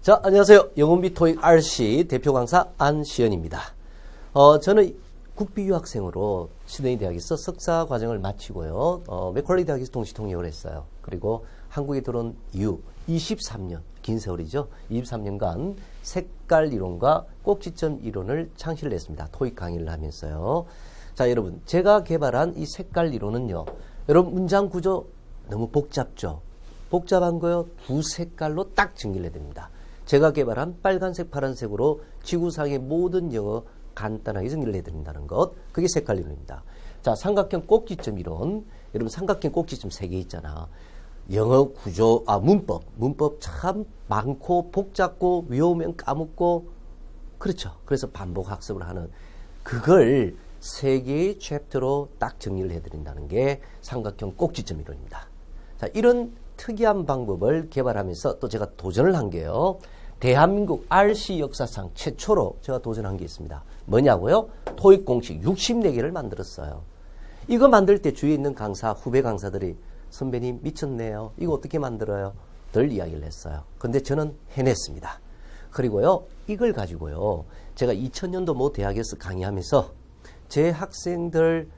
자, 안녕하세요. 영혼비 토익 RC 대표 강사 안시연입니다. 저는 국비 유학생으로 시드니 대학에서 석사 과정을 마치고요. 맥퀄리 대학에서 동시 통역을 했어요. 그리고 한국에 들어온 이후 23년, 긴 세월이죠. 23년간 색깔 이론과 꼭지점 이론을 창시를 했습니다. 토익 강의를 하면서요. 자, 여러분, 제가 개발한 이 색깔 이론은요. 여러분, 문장 구조 너무 복잡죠? 복잡한 거요. 두 색깔로 딱 정리를 해야 됩니다. 제가 개발한 빨간색, 파란색으로 지구상의 모든 영어 간단하게 정리를 해드린다는 것. 그게 색깔 이론입니다. 자, 삼각형 꼭지점 이론. 여러분, 삼각형 꼭지점 3개 있잖아. 영어 구조, 문법 참 많고 복잡고 외우면 까먹고 그렇죠. 그래서 반복 학습을 하는 그걸 3개의 챕터로 딱 정리를 해드린다는 게 삼각형 꼭지점 이론입니다. 자, 이런 특이한 방법을 개발하면서 또 제가 도전을 한 게요. 대한민국 RC 역사상 최초로 제가 도전한 게 있습니다. 뭐냐고요? 토익 공식 64개를 만들었어요. 이거 만들 때 주위에 있는 강사, 후배 강사들이 선배님 미쳤네요. 이거 어떻게 만들어요? 들 이야기를 했어요. 근데 저는 해냈습니다. 그리고요, 이걸 가지고요. 제가 2000년도 모 대학에서 강의하면서 제 학생들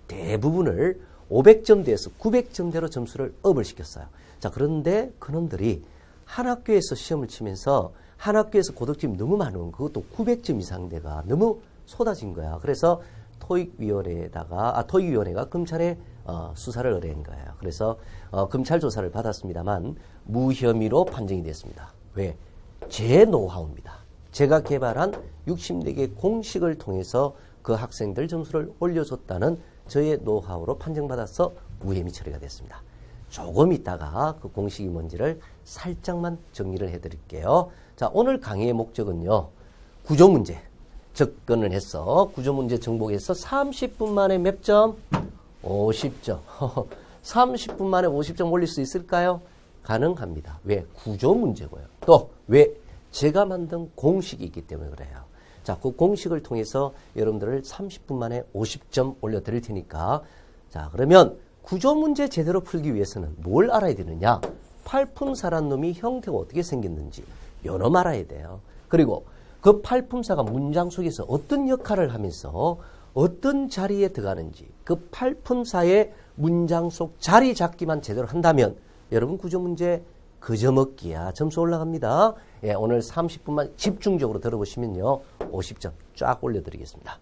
대부분을 500점대에서 900점대로 점수를 업을 시켰어요. 자, 그런데 그놈들이 한 학교에서 시험을 치면서 한 학교에서 고득점이 너무 많은 그것도 900점 이상 대가 너무 쏟아진 거야. 그래서 토익위원회가 검찰에 수사를 의뢰한 거예요. 그래서 검찰 조사를 받았습니다만 무혐의로 판정이 됐습니다. 왜? 제 노하우입니다. 제가 개발한 64개 공식을 통해서 그 학생들 점수를 올려줬다는 저의 노하우로 판정받아서 무혐의 처리가 됐습니다. 조금 있다가 그 공식이 뭔지를 살짝만 정리를 해드릴게요. 자, 오늘 강의의 목적은요. 구조문제 접근을 해서 구조문제 정복해서 30분 만에 몇 점? 50점. 30분 만에 50점 올릴 수 있을까요? 가능합니다. 왜? 구조문제고요. 또 왜? 제가 만든 공식이 있기 때문에 그래요. 자, 그 공식을 통해서 여러분들을 30분 만에 50점 올려드릴 테니까 자, 그러면 구조문제 제대로 풀기 위해서는 뭘 알아야 되느냐? 팔품사란 놈이 형태가 어떻게 생겼는지 요놈 알아야 돼요. 그리고 그 팔품사가 문장 속에서 어떤 역할을 하면서 어떤 자리에 들어가는지 그 팔품사의 문장 속 자리 잡기만 제대로 한다면 여러분 구조문제 그저 먹기야 점수 올라갑니다. 예, 오늘 30분만 집중적으로 들어보시면요. 50점 쫙 올려드리겠습니다.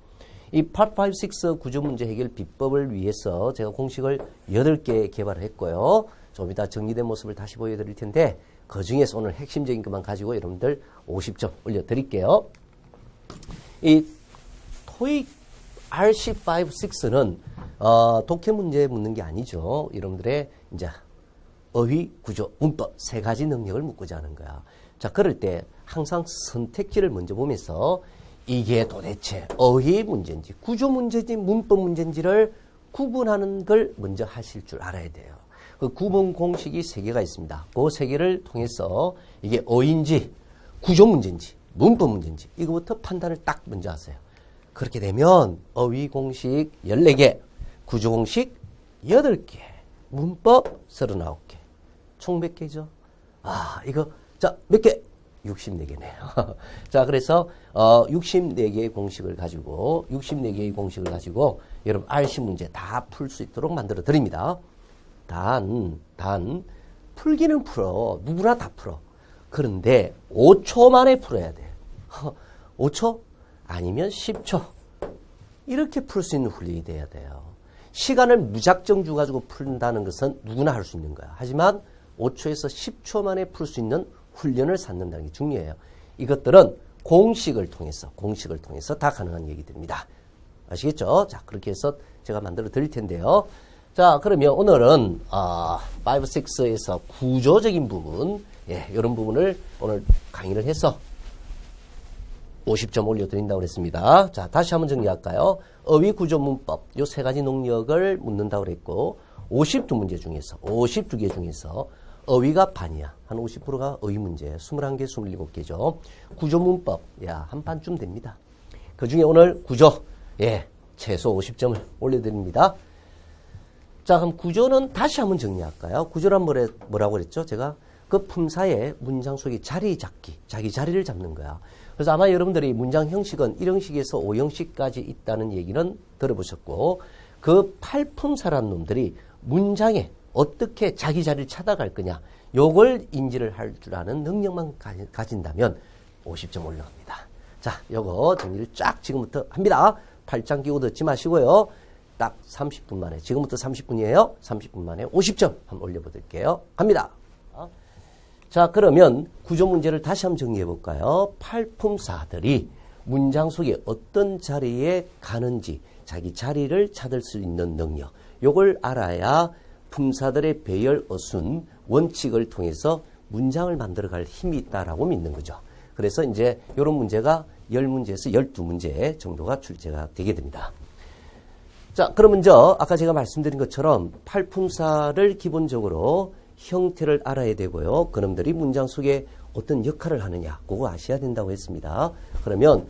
이 Part 5, 6 구조문제 해결 비법을 위해서 제가 공식을 8개 개발했고요. 좀 이따 정리된 모습을 다시 보여드릴 텐데 그 중에서 오늘 핵심적인 것만 가지고 여러분들 50점 올려드릴게요. 이 토익 RC5, 6는 독해 문제 묻는 게 아니죠. 여러분들의 이제 어휘, 구조, 문법 3가지 능력을 묻고자 하는 거야. 자, 그럴 때 항상 선택지를 먼저 보면서 이게 도대체 어휘 문제인지 구조 문제인지 문법 문제인지를 구분하는 걸 먼저 하실 줄 알아야 돼요. 그 구분 공식이 3개가 있습니다. 그 3개를 통해서 이게 어휘인지 구조 문제인지 문법 문제인지 이거부터 판단을 딱 먼저 하세요. 그렇게 되면 어휘 공식 14개, 구조 공식 8개, 문법 39개. 총 몇 개죠? 이거 자, 몇 개? 64개네요. 자, 그래서 64개의 공식을 가지고 여러분 RC 문제 다 풀 수 있도록 만들어 드립니다. 단 풀기는 풀어. 누구나 다 풀어. 그런데 5초 만에 풀어야 돼. 5초? 아니면 10초. 이렇게 풀 수 있는 훈련이 돼야 돼요. 시간을 무작정 주가지고 푼다는 것은 누구나 할 수 있는 거야. 하지만 5초에서 10초 만에 풀 수 있는 훈련을 쌓는다는 게 중요해요. 이것들은 공식을 통해서 다 가능한 얘기들입니다. 아시겠죠? 자, 그렇게 해서 제가 만들어 드릴 텐데요. 자, 그러면 오늘은 5, 6에서 구조적인 부분, 이런 부분을 오늘 강의를 해서 50점 올려드린다고 그랬습니다. 자, 다시 한번 정리할까요? 어휘, 구조, 문법 요 3가지 능력을 묻는다고 그랬고 52개 중에서 어휘가 반이야. 한 50%가 어휘 문제, 21개, 27개죠. 구조, 문법, 한 반쯤 됩니다. 그 중에 오늘 구조, 최소 50점을 올려드립니다. 자, 그럼 구조는 다시 한번 정리할까요? 구조란 뭐라고 그랬죠? 제가 그 품사의 문장 속에 자리 잡기, 자기 자리를 잡는 거야. 그래서 아마 여러분들이 문장 형식은 1형식에서 5형식까지 있다는 얘기는 들어보셨고, 그 8품사란 놈들이 문장에 어떻게 자기 자리를 찾아갈 거냐, 요걸 인지를 할 줄 아는 능력만 가진다면 50점 올라갑니다. 자, 요거 정리를 쫙 지금부터 합니다. 팔짱 끼고 듣지 마시고요. 딱 30분 만에, 지금부터 30분이에요. 30분 만에 50점 한번 올려보실게요. 갑니다. 자, 그러면 구조 문제를 다시 한번 정리해 볼까요? 팔품사들이 문장 속에 어떤 자리에 가는지 자기 자리를 찾을 수 있는 능력, 요걸 알아야 품사들의 배열, 어순, 원칙을 통해서 문장을 만들어갈 힘이 있다라고 믿는 거죠. 그래서 이제 이런 문제가 10문제에서 12문제 정도가 출제가 되게 됩니다. 자, 그럼 먼저 아까 제가 말씀드린 것처럼 팔품사를 기본적으로 형태를 알아야 되고요. 그놈들이 문장 속에 어떤 역할을 하느냐, 그거 아셔야 된다고 했습니다. 그러면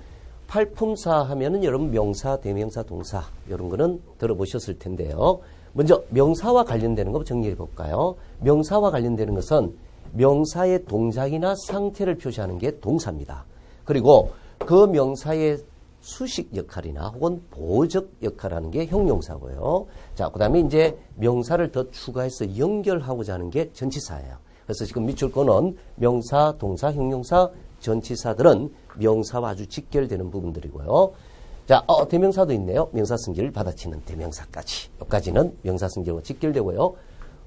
팔품사 하면은 여러분 명사, 대명사, 동사 이런 거는 들어보셨을 텐데요. 먼저 명사와 관련되는 거 정리해 볼까요? 명사와 관련되는 것은 명사의 동작이나 상태를 표시하는 게 동사입니다. 그리고 그 명사의 수식 역할이나 혹은 보호적 역할을 하는 게 형용사고요. 자, 그 다음에 이제 명사를 더 추가해서 연결하고자 하는 게 전치사예요. 그래서 지금 밑줄 거는 명사, 동사, 형용사, 전치사들은 명사와 아주 직결되는 부분들이고요. 자, 대명사도 있네요. 명사 승질을 받아치는 대명사까지. 여기까지는 명사 승질과 직결되고요.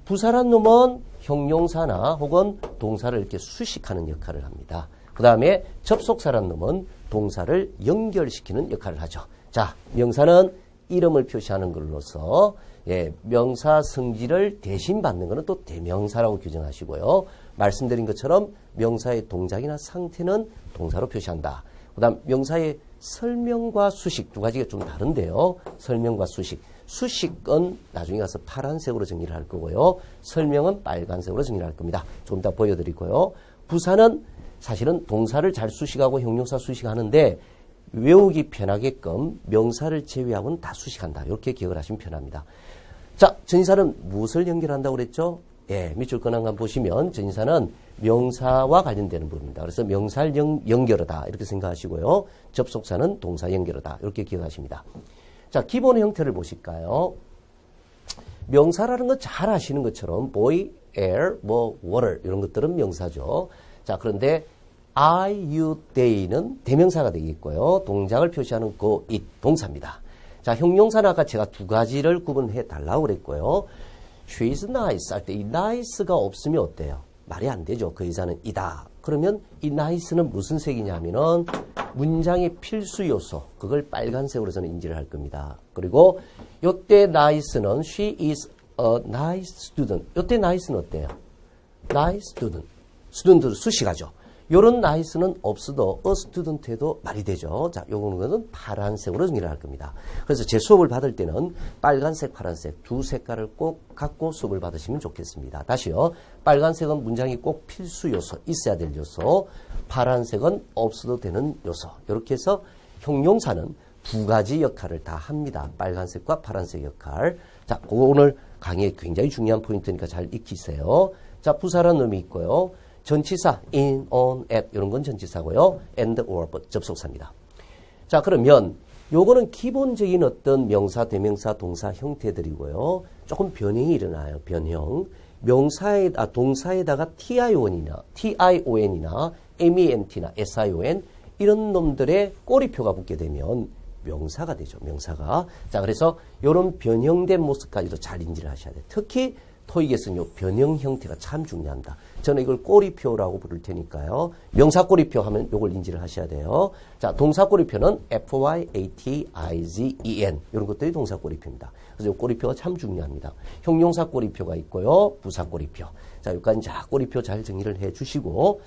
부사란 놈은 형용사나 혹은 동사를 이렇게 수식하는 역할을 합니다. 그 다음에 접속사란 놈은 동사를 연결시키는 역할을 하죠. 자, 명사는 이름을 표시하는 걸로서 명사 성질을 대신 받는 것은 또 대명사라고 규정하시고요. 말씀드린 것처럼 명사의 동작이나 상태는 동사로 표시한다. 그 다음 명사의 설명과 수식 두 가지가 좀 다른데요. 설명과 수식. 수식은 나중에 가서 파란색으로 정리를 할 거고요. 설명은 빨간색으로 정리를 할 겁니다. 조금 이따 보여드리고요. 부사는 사실은 동사를 잘 수식하고 형용사 수식하는데 외우기 편하게끔 명사를 제외하고는 다 수식한다. 이렇게 기억을 하시면 편합니다. 자, 전치사는 무엇을 연결한다고 그랬죠? 예, 밑줄 근황만 보시면 전치사는 명사와 관련되는 부분입니다. 그래서 명사를 연결하다 이렇게 생각하시고요. 접속사는 동사 연결하다 이렇게 기억하십니다. 자, 기본 형태를 보실까요? 명사라는 거 잘 아시는 것처럼 boy, air, water 이런 것들은 명사죠. 자, 그런데 I, you, they는 대명사가 되겠고요. 동작을 표시하는 그 it, 동사입니다. 자, 형용사는 아까 제가 두 가지를 구분해 달라고 그랬고요. She is nice 할 때 이 nice가 없으면 어때요? 말이 안 되죠. 그 여자는 이다. 그러면 이 nice는 무슨 색이냐면은 문장의 필수 요소, 그걸 빨간색으로 저는 인지를 할 겁니다. 그리고 요때 nice는 she is a nice student. 요때 nice는 어때요? nice student. 스튜던트를 수식하죠. 요런 nice는 없어도 a student 해도 말이 되죠. 자, 요거는 파란색으로 정리를 할 겁니다. 그래서 제 수업을 받을 때는 빨간색, 파란색 두 색깔을 꼭 갖고 수업을 받으시면 좋겠습니다. 다시요. 빨간색은 문장이 꼭 필수 요소, 있어야 될 요소. 파란색은 없어도 되는 요소. 이렇게 해서 형용사는 두 가지 역할을 다 합니다. 빨간색과 파란색 역할. 자, 그거 오늘 강의에 굉장히 중요한 포인트니까 잘 익히세요. 자, 부사라는 놈이 있고요. 전치사, in, on, at 이런 건 전치사고요. and, or, but 접속사입니다. 자, 그러면 요거는 기본적인 어떤 명사, 대명사, 동사 형태들이고요. 조금 변형이 일어나요. 변형. 동사에다가 tion이나 ment나 sion 이런 놈들의 꼬리표가 붙게 되면 명사가 되죠. 명사가. 자, 그래서 이런 변형된 모습까지도 잘 인지를 하셔야 돼요. 특히 토익에서는 요 변형 형태가 참 중요합니다. 저는 이걸 꼬리표라고 부를 테니까요. 명사 꼬리표 하면 요걸 인지를 하셔야 돼요. 자, 동사 꼬리표는 FYATIZEN 이런 것들이 동사 꼬리표입니다. 그래서 요 꼬리표가 참 중요합니다. 형용사 꼬리표가 있고요. 부사 꼬리표. 자, 여기까지 자, 꼬리표 잘 정리를 해 주시고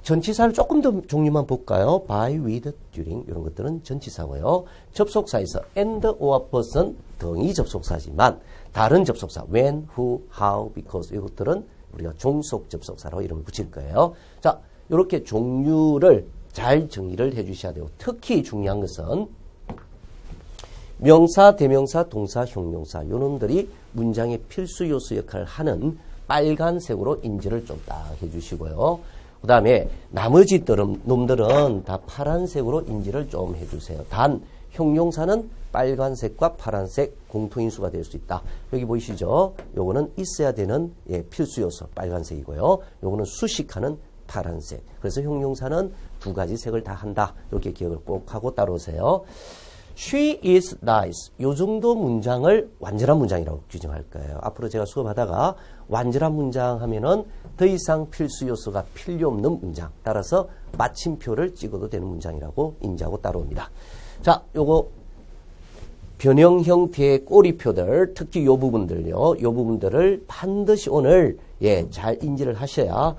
전치사를 조금 더 종류만 볼까요? by, with, during 이런 것들은 전치사고요. 접속사에서 and, or, but은 등이 접속사지만 다른 접속사 when, who, how, because 이것들은 우리가 종속 접속사라고 이름을 붙일 거예요. 자, 이렇게 종류를 잘 정리를 해 주셔야 되고 특히 중요한 것은 명사, 대명사, 동사, 형용사 요놈들이 문장의 필수 요소 역할을 하는 빨간색으로 인지를 좀 딱 해주시고요. 그 다음에 나머지 놈들은 다 파란색으로 인지를 좀 해주세요. 단 형용사는 빨간색과 파란색 공통인수가 될 수 있다. 여기 보이시죠? 요거는 있어야 되는 필수 요소 빨간색이고요. 요거는 수식하는 파란색. 그래서 형용사는 두 가지 색을 다 한다. 이렇게 기억을 꼭 하고 따라오세요. She is nice. 요 정도 문장을 완전한 문장이라고 규정할 거예요. 앞으로 제가 수업하다가 완전한 문장 하면은 더 이상 필수 요소가 필요 없는 문장. 따라서 마침표를 찍어도 되는 문장이라고 인지하고 따라옵니다. 자, 요거 변형 형태의 꼬리표들, 특히 요 부분들요. 요 부분들을 반드시 오늘 잘 인지를 하셔야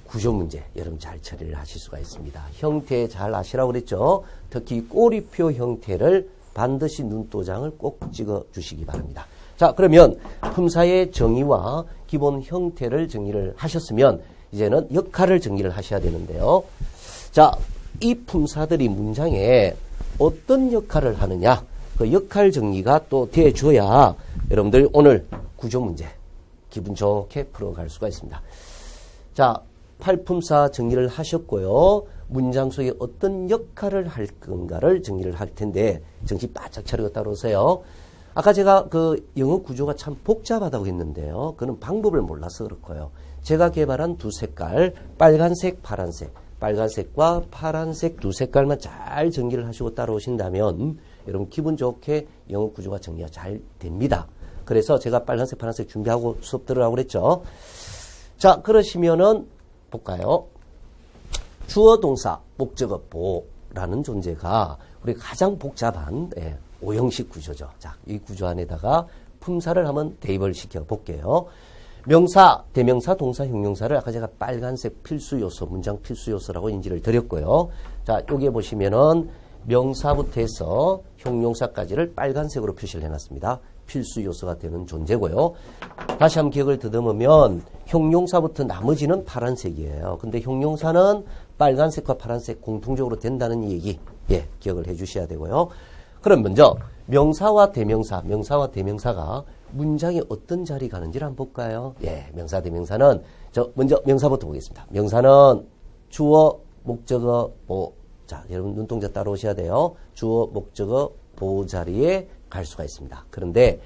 구조 문제 여러분 잘 처리를 하실 수가 있습니다. 형태 잘 아시라고 그랬죠. 특히 꼬리표 형태를 반드시 눈도장을 꼭 찍어 주시기 바랍니다. 자, 그러면 품사의 정의와 기본 형태를 정의를 하셨으면 이제는 역할을 정의를 하셔야 되는데요. 자, 이 품사들이 문장에 어떤 역할을 하느냐, 그 역할 정의가 또 돼줘야 여러분들 오늘 구조 문제 기분 좋게 풀어갈 수가 있습니다. 자, 팔품사 정의를 하셨고요. 문장 속에 어떤 역할을 할 건가를 정의를 할 텐데 정신 바짝 차리고 따라오세요. 아까 제가 그 영어 구조가 참 복잡하다고 했는데요. 그는 방법을 몰라서 그렇고요. 제가 개발한 두 색깔, 빨간색, 파란색, 빨간색과 파란색 두 색깔만 잘 정리를 하시고 따라오신다면 여러분 기분 좋게 영어 구조가 정리가 잘 됩니다. 그래서 제가 빨간색, 파란색 준비하고 수업 들으라고 그랬죠. 자, 그러시면은 볼까요? 주어, 동사, 목적어, 보라는 존재가 우리 가장 복잡한 오형식 구조죠. 자, 이 구조 안에다가 품사를 한번 대입을 시켜 볼게요. 명사, 대명사, 동사, 형용사를 아까 제가 빨간색 필수 요소, 문장 필수 요소라고 인지를 드렸고요. 자, 여기에 보시면은 명사부터 해서 형용사까지를 빨간색으로 표시를 해놨습니다. 필수 요소가 되는 존재고요. 다시 한번 기억을 더듬으면 형용사부터 나머지는 파란색이에요. 근데 형용사는 빨간색과 파란색 공통적으로 된다는 얘기, 기억을 해 주셔야 되고요. 그럼 먼저 명사와 대명사, 명사와 대명사가 문장에 어떤 자리 가는지를 한번 볼까요? 명사, 대명사는 먼저 명사부터 보겠습니다. 명사는 주어, 목적어, 보. 자, 여러분 눈동자 따라오셔야 돼요. 주어, 목적어, 보 자리에 갈 수가 있습니다. 그런데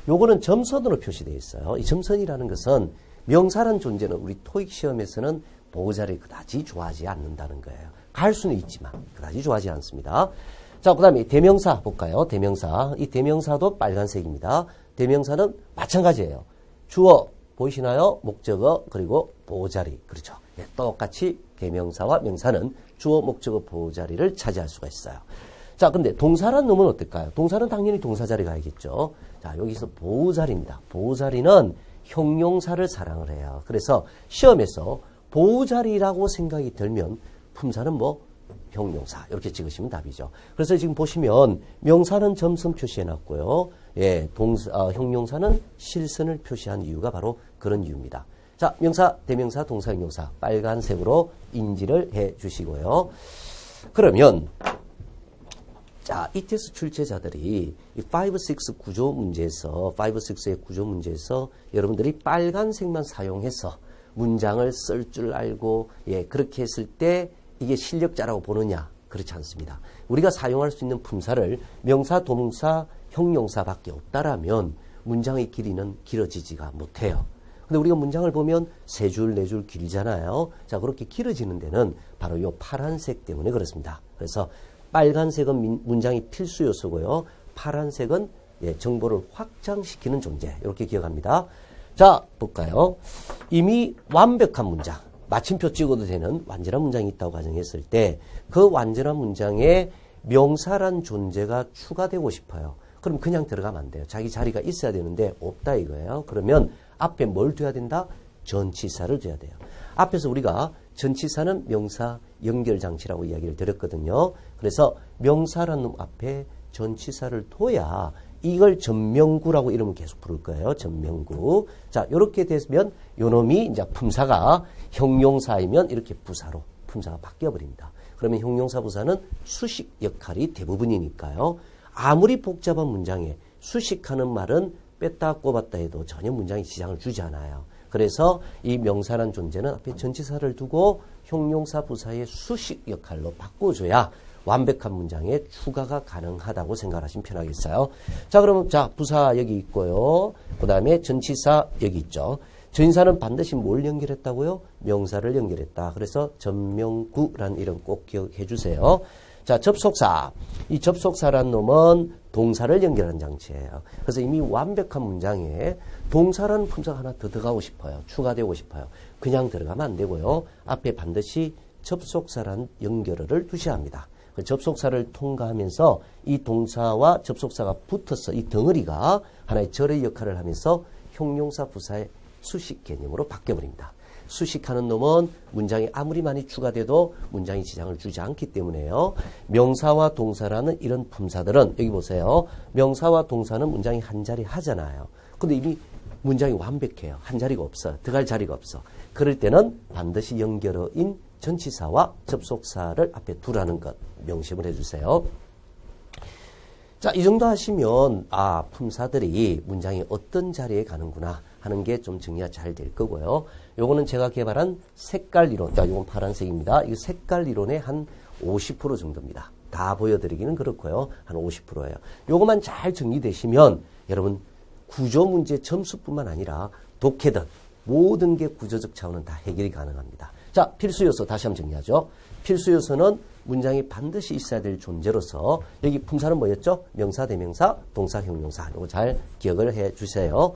요거는 점선으로 표시되어 있어요. 이 점선이라는 것은 명사란 존재는 우리 토익 시험에서는 보호 자리를 그다지 좋아하지 않는다는 거예요. 갈 수는 있지만 그다지 좋아하지 않습니다. 자, 그 다음에 대명사 볼까요? 대명사. 이 대명사도 빨간색입니다. 대명사는 마찬가지예요. 주어 보이시나요? 목적어 그리고 보호 자리. 그렇죠. 똑같이 대명사와 명사는 주어, 목적어, 보호 자리를 차지할 수가 있어요. 자, 근데 동사란 놈은 어떨까요? 동사는 당연히 동사 자리 가야겠죠. 자, 여기서 보호 자리입니다. 보호 자리는 형용사를 사랑을 해요. 그래서 시험에서 보호 자리라고 생각이 들면 품사는 뭐 형용사 이렇게 찍으시면 답이죠. 그래서 지금 보시면 명사는 점선 표시해 놨고요. 형용사는 실선을 표시한 이유가 바로 그런 이유입니다. 자, 명사, 대명사, 동사, 형용사 빨간색으로 인지를 해 주시고요. 그러면 자, 이 테스트 출제자들이 이 5, 6 구조 문제에서 5, 6의 구조 문제에서 여러분들이 빨간색만 사용해서 문장을 쓸 줄 알고 그렇게 했을 때 이게 실력자라고 보느냐? 그렇지 않습니다. 우리가 사용할 수 있는 품사를 명사, 동사, 형용사밖에 없다라면 문장의 길이는 길어지지가 못해요. 근데 우리가 문장을 보면 세 줄, 네 줄 길잖아요. 자, 그렇게 길어지는 데는 바로 이 파란색 때문에 그렇습니다. 그래서 빨간색은 문장이 필수 요소고요. 파란색은 정보를 확장시키는 존재. 이렇게 기억합니다. 자, 볼까요? 이미 완벽한 문장, 마침표 찍어도 되는 완전한 문장이 있다고 가정했을 때 그 완전한 문장에 명사란 존재가 추가되고 싶어요. 그럼 그냥 들어가면 안 돼요. 자기 자리가 있어야 되는데 없다 이거예요. 그러면 앞에 뭘 둬야 된다? 전치사를 둬야 돼요. 앞에서 우리가 전치사는 명사 연결장치라고 이야기를 드렸거든요. 그래서 명사라는 놈 앞에 전치사를 둬야 이걸 전명구라고 이름을 계속 부를 거예요. 전명구. 자, 요렇게 되면 요 놈이 이제 품사가 형용사이면 이렇게 부사로 품사가 바뀌어 버립니다. 그러면 형용사 부사는 수식 역할이 대부분이니까요. 아무리 복잡한 문장에 수식하는 말은 뺐다 꼽았다 해도 전혀 문장에 지장을 주지 않아요. 그래서 이 명사란 존재는 앞에 전치사를 두고 형용사 부사의 수식 역할로 바꿔줘야 완벽한 문장에 추가가 가능하다고 생각하시면 편하겠어요. 자, 그러면 자, 부사 여기 있고요. 그 다음에 전치사 여기 있죠. 전치사는 반드시 뭘 연결했다고요? 명사를 연결했다. 그래서 전명구라는 이름 꼭 기억해 주세요. 자, 접속사. 이 접속사란 놈은 동사를 연결하는 장치예요. 그래서 이미 완벽한 문장에 동사라는 품사가 하나 더 들어가고 싶어요. 추가되고 싶어요. 그냥 들어가면 안 되고요. 앞에 반드시 접속사라는 연결어를 두셔야 합니다. 그 접속사를 통과하면서 이 동사와 접속사가 붙어서 이 덩어리가 하나의 절의 역할을 하면서 형용사 부사의 수식 개념으로 바뀌어버립니다. 수식하는 놈은 문장이 아무리 많이 추가돼도 문장이 지장을 주지 않기 때문에요. 명사와 동사라는 이런 품사들은 여기 보세요. 명사와 동사는 문장이 한 자리 하잖아요. 근데 이미 문장이 완벽해요. 한 자리가 없어. 들어갈 자리가 없어. 그럴 때는 반드시 연결어인 전치사와 접속사를 앞에 두라는 것 명심을 해주세요. 자, 이 정도 하시면 품사들이 문장이 어떤 자리에 가는구나 하는 게 좀 정리가 잘 될 거고요. 요거는 제가 개발한 색깔 이론, 요건 파란색입니다. 이 색깔 이론의 한 50% 정도입니다. 다 보여드리기는 그렇고요. 한 50%예요. 요것만 잘 정리되시면 여러분 구조 문제 점수뿐만 아니라 독해든 모든 게 구조적 차원은 다 해결이 가능합니다. 자, 필수 요소 다시 한번 정리하죠. 필수 요소는 문장이 반드시 있어야 될 존재로서 여기 품사는 뭐였죠? 명사, 대명사, 동사, 형용사. 이거 잘 기억을 해 주세요.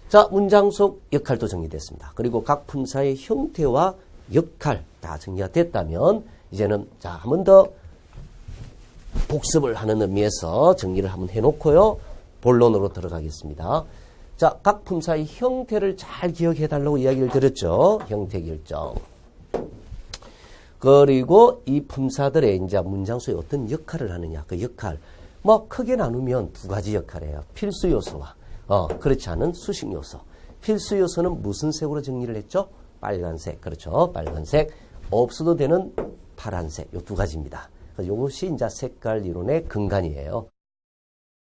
자, 문장 속 역할도 정리됐습니다. 그리고 각 품사의 형태와 역할 다 정리가 됐다면 이제는 자, 한 번 더 복습을 하는 의미에서 정리를 한번 해놓고요. 본론으로 들어가겠습니다. 자, 각 품사의 형태를 잘 기억해 달라고 이야기를 드렸죠. 형태 결정. 그리고 이 품사들의 이제 문장 속에 어떤 역할을 하느냐. 그 역할. 뭐 크게 나누면 두 가지 역할이에요. 필수 요소와 그렇지 않은 수식 요소. 필수 요소는 무슨 색으로 정리를 했죠? 빨간색. 그렇죠. 빨간색. 없어도 되는 파란색. 요 두 가지입니다. 이것이 이제 색깔 이론의 근간이에요.